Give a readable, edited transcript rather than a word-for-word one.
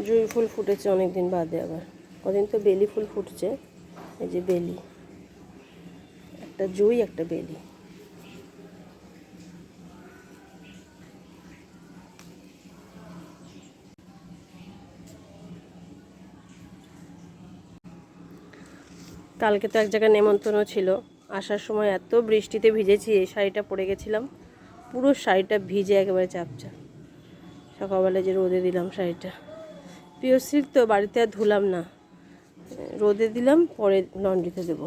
জুঁই ফুল ফুটেছে অনেক দিন বাদে, আবার কদিন তো বেলি ফুল ফুটছে। এই যে বেলি, একটা জুঁই একটা বেলি। কালকে তো এক জায়গায় নেমন্তন্ন ছিল, আসার সময় এত বৃষ্টিতে ভিজেছি, এই শাড়িটা পরে গেছিলাম, পুরো শাড়িটা ভিজে একেবারে চাপচাপ। সকালবেলা যে রোদে দিলাম শাড়িটা, পিওর সিল্ক তো বাড়িতে আর ধুলাম না, রোদে দিলাম, পরে লন্ড্রিতে দেবো।